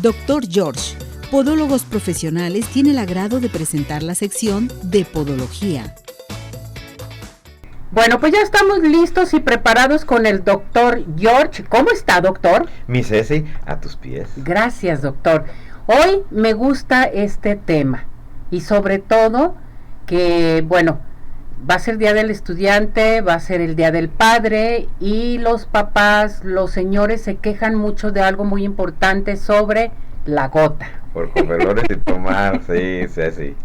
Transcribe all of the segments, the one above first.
Dr. George, Podólogos Profesionales, tiene el agrado de presentar la sección de Podología. Bueno, pues ya estamos listos y preparados con el doctor George. ¿Cómo está, doctor? Mi Ceci, a tus pies. Gracias, doctor. Hoy me gusta este tema y sobre todo que, bueno, va a ser Día del Estudiante, va a ser el Día del Padre y los papás, los señores se quejan mucho de algo muy importante sobre la gota. Por comerlores y tomar, sí.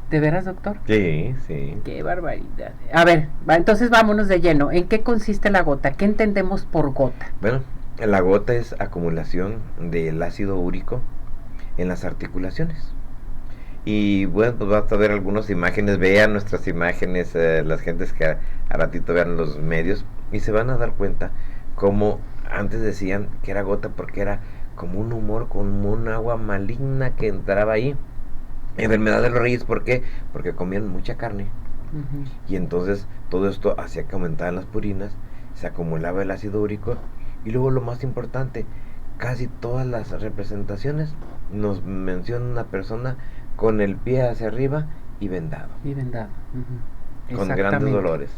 ¿De veras, doctor? Sí. Qué barbaridad. A ver, entonces vámonos de lleno. ¿En qué consiste la gota? ¿Qué entendemos por gota? Bueno, la gota es acumulación del ácido úrico en las articulaciones. Y bueno, pues basta ver algunas imágenes, vean nuestras imágenes, las gentes que a ratito vean los medios y se van a dar cuenta como antes decían que era gota porque era como un humor, como un agua maligna que entraba ahí. Enfermedad de los reyes, ¿por qué? Porque comían mucha carne. Y entonces todo esto hacía que aumentaran las purinas, se acumulaba el ácido úrico y luego lo más importante, casi todas las representaciones nos mencionan una persona con el pie hacia arriba y vendado. Con grandes dolores.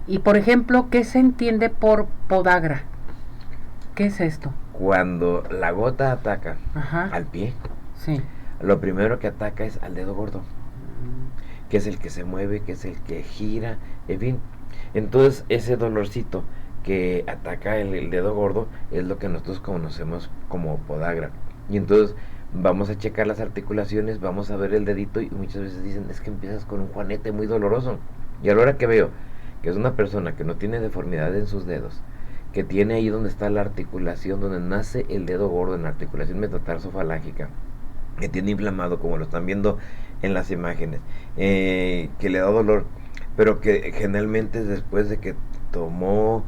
Y por ejemplo, ¿qué se entiende por podagra? ¿Qué es esto? Cuando la gota ataca al pie, sí, lo primero que ataca es al dedo gordo, que es el que se mueve, que es el que gira, en fin. Entonces ese dolorcito que ataca el dedo gordo es lo que nosotros conocemos como podagra. Y entonces vamos a checar las articulaciones, vamos a ver el dedito y muchas veces dicen, es que empiezas con un juanete muy doloroso. Y a la hora que veo que es una persona que no tiene deformidad en sus dedos, que tiene ahí donde está la articulación, donde nace el dedo gordo en la articulación metatarsofalágica, que tiene inflamado, como lo están viendo en las imágenes, que le da dolor, pero que generalmente es después de que tomó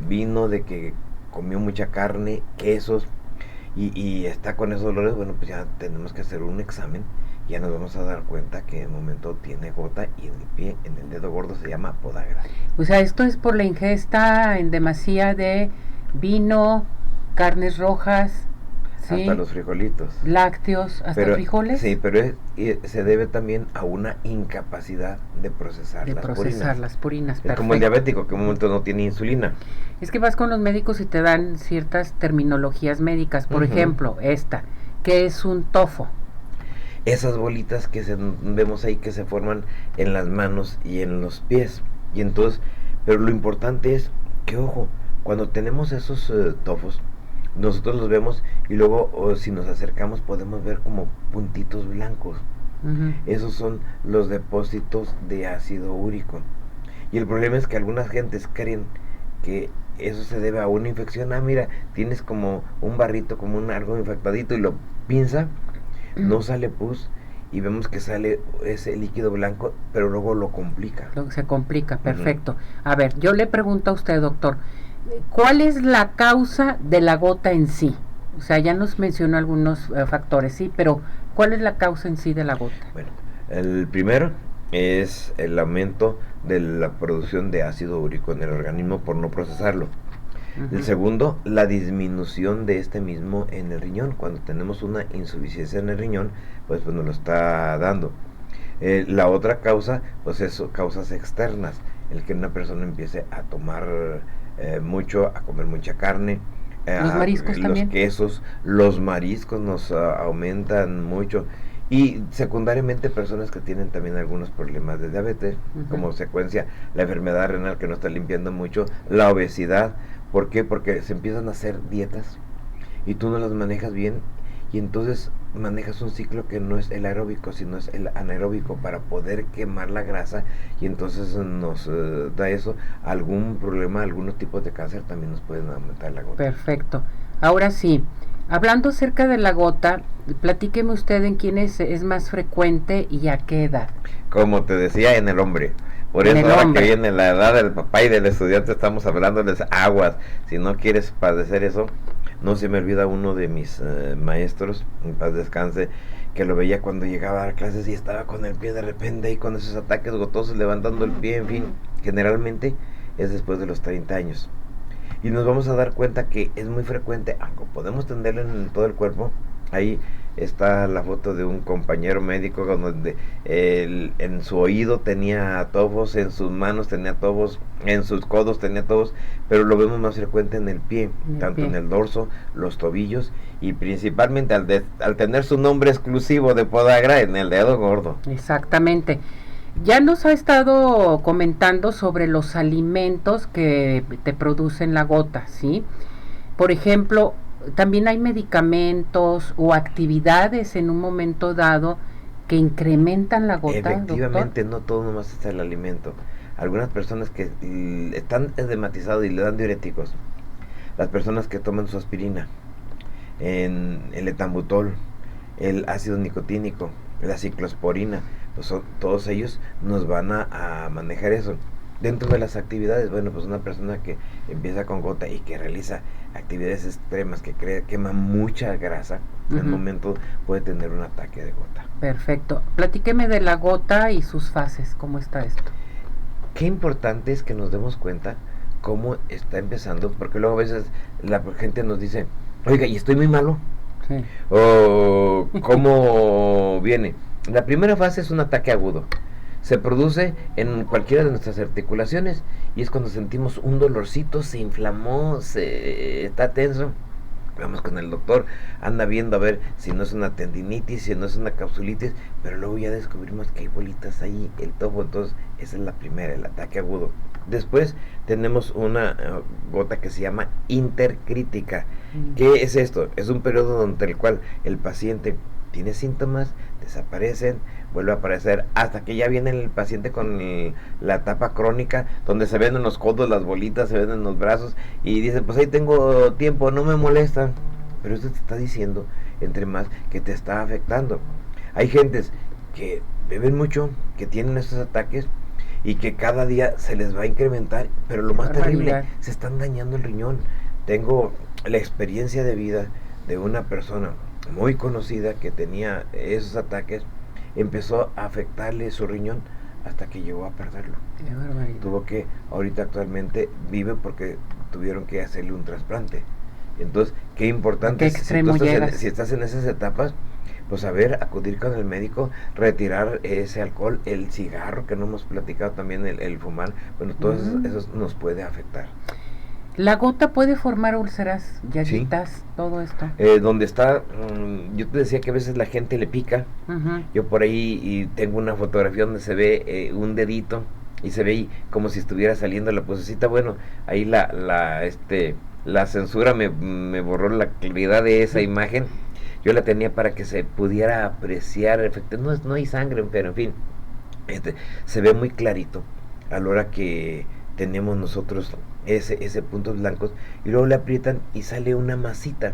vino, de que comió mucha carne, quesos, y está con esos dolores, bueno, pues ya tenemos que hacer un examen, y ya nos vamos a dar cuenta que en el momento tiene gota, y en el pie, en el dedo gordo, se llama podagra. O sea, esto es por la ingesta en demasía de vino, carnes rojas, ¿sí? Hasta los frijolitos. Lácteos, hasta frijoles. Sí, pero se debe también a una incapacidad de procesar las purinas. Es como el diabético, que en un momento no tiene insulina. Es que vas con los médicos y te dan ciertas terminologías médicas. Por ejemplo, esta, que es un tofo. Esas bolitas que vemos ahí que se forman en las manos y en los pies. Y entonces, pero lo importante es que, ojo, cuando tenemos esos tofos, nosotros los vemos y luego si nos acercamos podemos ver como puntitos blancos. Esos son los depósitos de ácido úrico. Y el problema es que algunas gentes creen que eso se debe a una infección. Mira, tienes como un barrito, como algo infectadito, y lo pinza, no sale pus y vemos que sale ese líquido blanco, pero luego lo complica. Se complica, perfecto. A ver, yo le pregunto a usted, doctor, ¿cuál es la causa de la gota en sí? O sea, ya nos mencionó algunos factores, sí, pero ¿cuál es la causa en sí de la gota? Bueno, el primero es el aumento de la producción de ácido úrico en el organismo por no procesarlo. El segundo, la disminución de este mismo en el riñón. Cuando tenemos una insuficiencia en el riñón, pues nos lo está dando. La otra causa, pues es causas externas. El que una persona empiece a tomar mucho, a comer mucha carne. Los mariscos también. Los quesos, los mariscos nos aumentan mucho. Y secundariamente personas que tienen también algunos problemas de diabetes, como secuencia la enfermedad renal que no está limpiando mucho, la obesidad. ¿Por qué? Porque se empiezan a hacer dietas y tú no las manejas bien, y entonces manejas un ciclo que no es el aeróbico, sino es el anaeróbico, para poder quemar la grasa, y entonces nos da eso, algún problema, algunos tipos de cáncer también nos pueden aumentar la gota. Perfecto. Ahora sí, hablando acerca de la gota, platíqueme usted en quién es más frecuente y a qué edad. Como te decía, en el hombre. Por eso ahora que viene la edad del papá y del estudiante, estamos hablándoles aguas. Si no quieres padecer eso, no se me olvida uno de mis maestros, en paz descanse, que lo veía cuando llegaba a dar clases y estaba con el pie de repente y con esos ataques gotosos levantando el pie, en fin, generalmente es después de los 30 años. Y nos vamos a dar cuenta que es muy frecuente, aunque podemos tenerlo en todo el cuerpo. Ahí está la foto de un compañero médico donde en su oído tenía tobos, en sus manos tenía tobos, en sus codos tenía tobos, pero lo vemos más frecuente en el pie, tanto en el dorso, los tobillos y principalmente al tener su nombre exclusivo de podagra en el dedo gordo. Exactamente. Ya nos ha estado comentando sobre los alimentos que te producen la gota, ¿sí? Por ejemplo, también hay medicamentos o actividades en un momento dado que incrementan la gota. Efectivamente, doctor. no todo nomás es el alimento. Algunas personas que están edematizados y le dan diuréticos. Las personas que toman su aspirina, el etambutol, el ácido nicotínico, la ciclosporina, pues todos ellos nos van a manejar eso. Dentro de las actividades, bueno, pues una persona que empieza con gota y que realiza actividades extremas, que quema mucha grasa, en el momento puede tener un ataque de gota. Perfecto. Platíqueme de la gota y sus fases, ¿cómo está esto? Qué importante es que nos demos cuenta cómo está empezando, porque luego a veces la gente nos dice, oiga, y estoy muy malo, Sí. o cómo viene. La primera fase es un ataque agudo. Se produce en cualquiera de nuestras articulaciones y es cuando sentimos un dolorcito, se inflamó, está tenso. Vamos con el doctor, anda viendo a ver si no es una tendinitis, si no es una capsulitis, pero luego ya descubrimos que hay bolitas ahí, el tobo. Entonces esa es la primera, el ataque agudo. Después tenemos una gota que se llama intercrítica. ¿Qué es esto? Es un periodo durante el cual el paciente tiene síntomas, desaparecen, vuelve a aparecer, hasta que ya viene el paciente con la etapa crónica, donde se ven en los codos las bolitas, se ven en los brazos, y dicen, pues ahí tengo tiempo, no me molestan. Pero esto te está diciendo, entre más, que te está afectando. Hay gentes que beben mucho, que tienen estos ataques, y que cada día se les va a incrementar, pero lo más terrible, se están dañando el riñón. Tengo la experiencia de vida de una persona muy conocida que tenía esos ataques, empezó a afectarle su riñón hasta que llegó a perderlo. Qué barbaridad. Tuvo que, ahorita actualmente vive porque tuvieron que hacerle un trasplante. Entonces, qué importante, ¿qué extremo si estás en esas etapas, pues acudir con el médico, retirar ese alcohol, el cigarro que no hemos platicado también, el fumar, bueno, todo eso nos puede afectar. ¿La gota puede formar úlceras, llaguitas, todo esto? Donde está, yo te decía que a veces la gente le pica. Yo por ahí y tengo una fotografía donde se ve un dedito y se ve ahí como si estuviera saliendo la pusecita. Bueno, ahí la censura me borró la claridad de esa imagen. Yo la tenía para que se pudiera apreciar. No hay sangre, pero en fin, se ve muy clarito a la hora que tenemos nosotros ese puntos blancos, y luego le aprietan y sale una masita,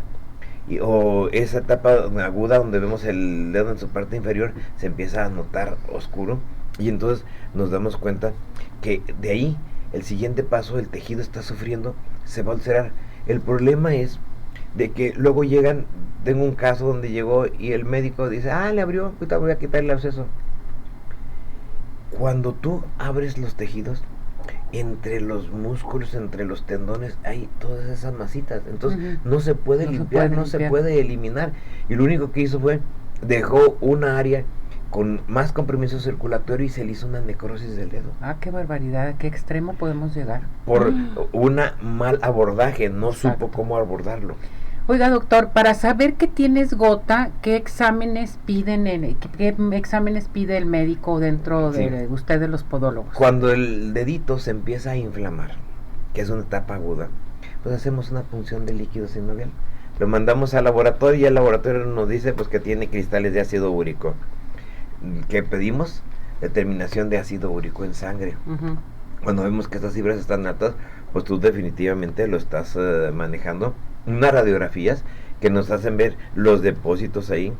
o esa etapa aguda donde vemos el dedo en su parte inferior se empieza a notar oscuro, y entonces nos damos cuenta que de ahí el siguiente paso, el tejido está sufriendo, se va a ulcerar. El problema es de que luego llegan, tengo un caso donde llegó y el médico dice, le abrió, ahorita voy a quitarle el absceso. Cuando tú abres los tejidos, entre los músculos, entre los tendones, hay todas esas masitas. Entonces no se puede limpiar, no se puede eliminar. Y lo único que hizo fue, dejó una área con más compromiso circulatorio y se le hizo una necrosis del dedo. Qué barbaridad, ¿a qué extremo podemos llegar? Por un mal abordaje, no supo cómo abordarlo. Oiga, doctor, para saber que tienes gota, ¿qué exámenes qué exámenes pide el médico dentro de ustedes los podólogos? Cuando el dedito se empieza a inflamar, que es una etapa aguda, pues hacemos una punción de líquido sinovial. Lo mandamos al laboratorio y el laboratorio nos dice pues que tiene cristales de ácido úrico. ¿Qué pedimos? Determinación de ácido úrico en sangre. Cuando vemos que estas cifras están altas, pues tú definitivamente lo estás manejando. Unas radiografías que nos hacen ver los depósitos ahí.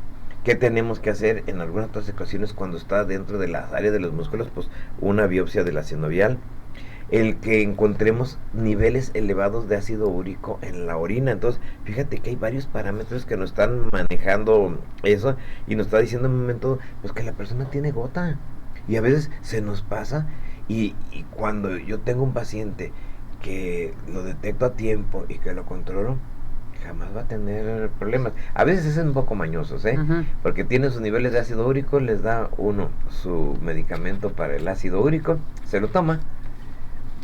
¿Qué tenemos que hacer en algunas otras ocasiones cuando está dentro de las áreas de los músculos? Pues una biopsia de la sinovial. El que encontremos niveles elevados de ácido úrico en la orina. Entonces, fíjate que hay varios parámetros que nos están manejando eso y nos está diciendo en un momento pues que la persona tiene gota. Y a veces se nos pasa y cuando yo tengo un paciente que lo detecto a tiempo y que lo controlo, jamás va a tener problemas. A veces es un poco mañosos, porque tienen sus niveles de ácido úrico, les da uno su medicamento para el ácido úrico, se lo toma,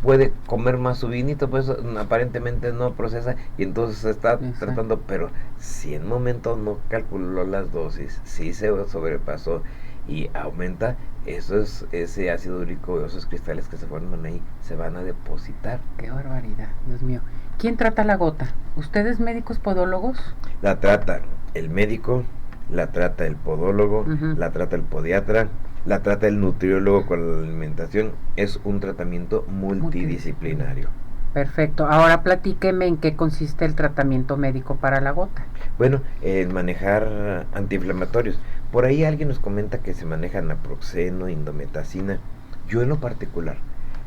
puede comer más su vinito, pues aparentemente no procesa y entonces se está tratando, pero si en un momento no calculó las dosis, si se sobrepasó y aumenta, ese ácido úrico, esos cristales que se forman ahí, se van a depositar. Qué barbaridad, Dios mío. ¿Quién trata la gota? ¿Ustedes médicos podólogos? La trata el médico, la trata el podólogo, la trata el podiatra, la trata el nutriólogo con la alimentación. Es un tratamiento multidisciplinario. Perfecto. Ahora platíqueme en qué consiste el tratamiento médico para la gota. Bueno, en manejar antiinflamatorios. Por ahí alguien nos comenta que se maneja naproxeno, indometacina. Yo en lo particular,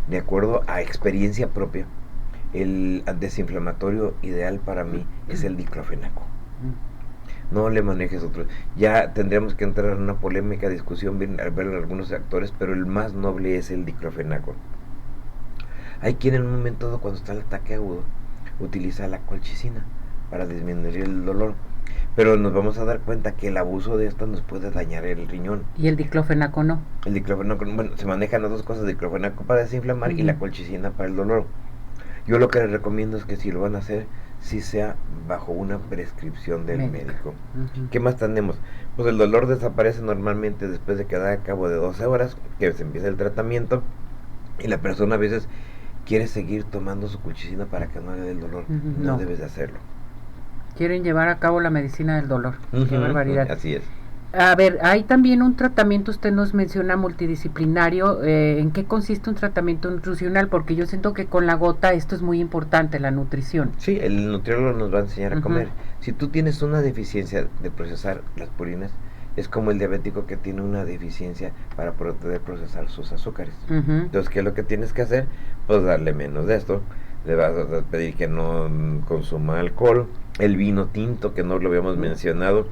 de acuerdo a experiencia propia, el desinflamatorio ideal para mí es el diclofenaco. No le manejes otro. Ya tendríamos que entrar en una polémica discusión, ver algunos actores, pero el más noble es el diclofenaco. Hay quien en un momento dado, cuando está el ataque agudo, utiliza la colchicina para disminuir el dolor, pero nos vamos a dar cuenta que el abuso de esto nos puede dañar el riñón. ¿Y el diclofenaco no? El diclofenaco, bueno, se manejan las dos cosas, diclofenaco para desinflamar y la colchicina para el dolor. Yo lo que les recomiendo es que si lo van a hacer, si sea bajo una prescripción del médico. ¿Qué más tenemos? Pues el dolor desaparece normalmente después de que da a cabo de 12 horas que se empieza el tratamiento, y la persona a veces quiere seguir tomando su colchicina para que no le dé el dolor. No debes de hacerlo. Quieren llevar a cabo la medicina del dolor. Qué barbaridad. Así es. A ver, hay también un tratamiento, usted nos menciona multidisciplinario. ¿En qué consiste un tratamiento nutricional? Porque yo siento que con la gota esto es muy importante, la nutrición. Sí, el nutriólogo nos va a enseñar a comer. Si tú tienes una deficiencia de procesar las purinas, es como el diabético que tiene una deficiencia para poder procesar sus azúcares. Entonces, ¿qué es lo que tienes que hacer? Pues darle menos de esto. Le vas a pedir que no consuma alcohol, el vino tinto, que no lo habíamos mencionado.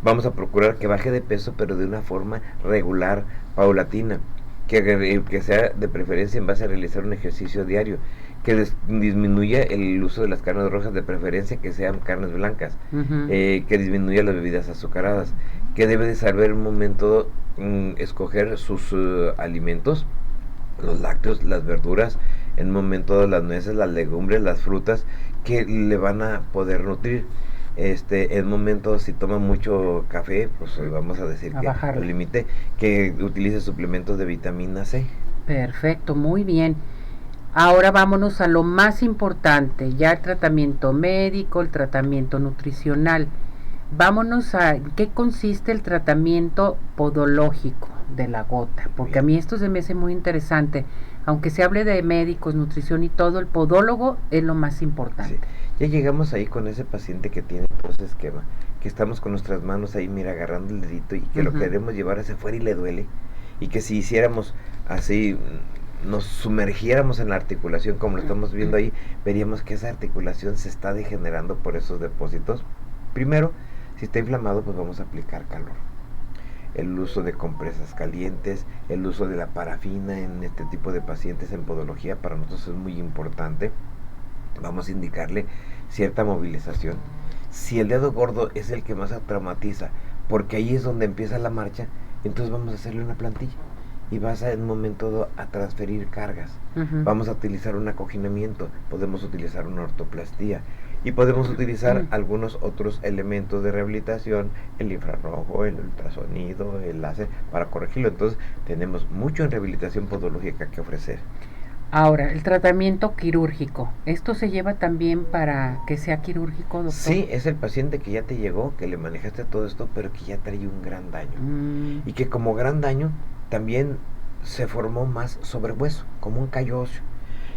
Vamos a procurar que baje de peso, pero de una forma regular, paulatina, que sea de preferencia en base a realizar un ejercicio diario, que disminuya el uso de las carnes rojas, de preferencia que sean carnes blancas, que disminuya las bebidas azucaradas, que debe de saber un momento escoger sus alimentos, los lácteos, las verduras, en un momento las nueces, las legumbres, las frutas, que le van a poder nutrir. En momento, si toma mucho café, pues vamos a decir que lo limite, que utilice suplementos de vitamina C. Perfecto, muy bien. Ahora vámonos a lo más importante, ya el tratamiento médico, el tratamiento nutricional. Vámonos a qué consiste el tratamiento podológico de la gota, porque a mí esto se me hace muy interesante. Aunque se hable de médicos, nutrición y todo, el podólogo es lo más importante. Sí. Ya llegamos ahí con ese paciente que tiene todo ese esquema, que estamos con nuestras manos ahí, mira, agarrando el dedito y que lo queremos llevar hacia afuera y le duele, y que si hiciéramos así, nos sumergiéramos en la articulación como lo estamos viendo ahí, veríamos que esa articulación se está degenerando por esos depósitos. Primero, si está inflamado, pues vamos a aplicar calor. El uso de compresas calientes, el uso de la parafina en este tipo de pacientes en podología para nosotros es muy importante. Vamos a indicarle cierta movilización. Si el dedo gordo es el que más traumatiza, porque ahí es donde empieza la marcha, entonces vamos a hacerle una plantilla y vas en un momento dado a transferir cargas. Vamos a utilizar un acoginamiento, podemos utilizar una ortoplastía y podemos utilizar algunos otros elementos de rehabilitación, el infrarrojo, el ultrasonido, el láser, para corregirlo. Entonces tenemos mucho en rehabilitación podológica que ofrecer. Ahora, el tratamiento quirúrgico, ¿esto se lleva también para que sea quirúrgico, doctor? Sí, es el paciente que ya te llegó, que le manejaste todo esto, pero que ya trae un gran daño. Y que como gran daño también se formó más sobre hueso, como un callo óseo.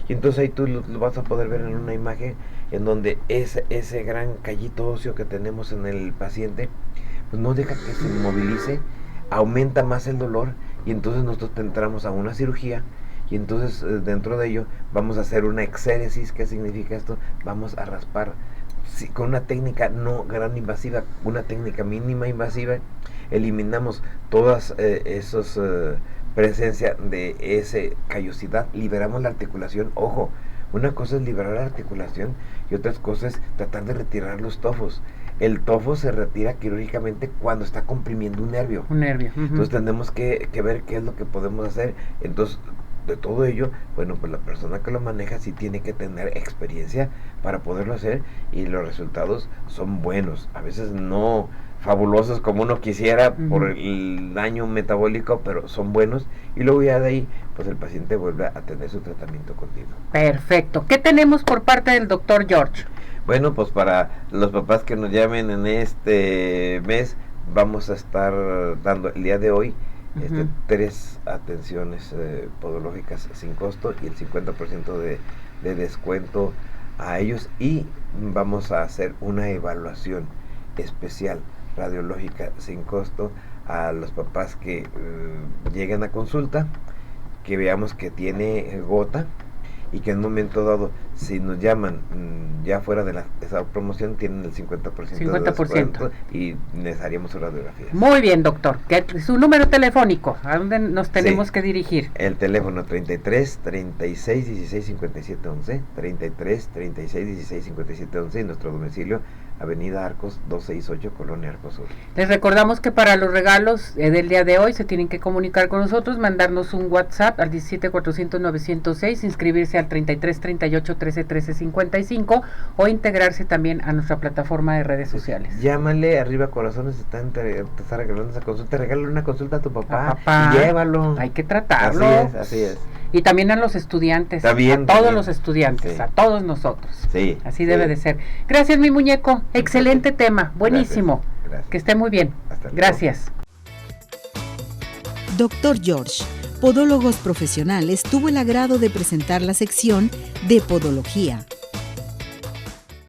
Y entonces ahí tú lo vas a poder ver en una imagen en donde ese gran callito óseo que tenemos en el paciente, pues no deja que se movilice, aumenta más el dolor, y entonces nosotros entramos a una cirugía. Y entonces dentro de ello vamos a hacer una exéresis. ¿Qué significa esto? Vamos a raspar con una técnica no gran invasiva, una técnica mínima invasiva. Eliminamos todas esas presencia de esa callosidad, liberamos la articulación. Ojo, Una cosa es liberar la articulación y otra cosa es tratar de retirar los tofos. El tofo se retira quirúrgicamente cuando está comprimiendo un nervio. Un nervio. Entonces tenemos que ver qué es lo que podemos hacer. Entonces, de todo ello, bueno, pues la persona que lo maneja sí tiene que tener experiencia para poderlo hacer, y los resultados son buenos. A veces no fabulosos como uno quisiera por el daño metabólico, pero son buenos, y luego ya de ahí pues el paciente vuelve a tener su tratamiento continuo. Perfecto. ¿Qué tenemos por parte del doctor George? Bueno, pues para los papás que nos llamen en este mes, vamos a estar dando el día de hoy 3 atenciones podológicas sin costo y el 50% de descuento a ellos, y vamos a hacer una evaluación especial radiológica sin costo a los papás que lleguen a consulta, que veamos que tiene gota, y que en un momento dado, si nos llaman ya fuera de esa promoción, tienen el 50% de descuento y les haríamos su radiografía. Muy bien, doctor. ¿Su número telefónico? ¿A dónde nos tenemos que dirigir? El teléfono 33 36 16 57 11, 33 36 16 57 11, y nuestro domicilio, Avenida Arcos 268, Colonia Arcos Sur. Les recordamos que para los regalos del día de hoy se tienen que comunicar con nosotros, mandarnos un WhatsApp al 17 400 906, inscribirse al 33 38 13 13 55 o integrarse también a nuestra plataforma de redes sociales. Llámale, Arriba Corazones te está regalando esa consulta. Regálale una consulta a tu papá, y llévalo. Hay que tratarlo. Así es. Y también a los estudiantes, también, a todos también. Los estudiantes, sí. A todos nosotros. Sí. Así debe de ser. Gracias, mi muñeco. Excelente tema, buenísimo. Gracias. Que esté muy bien. Gracias. Doctor George, Podólogos Profesionales, tuvo el agrado de presentar la sección de Podología.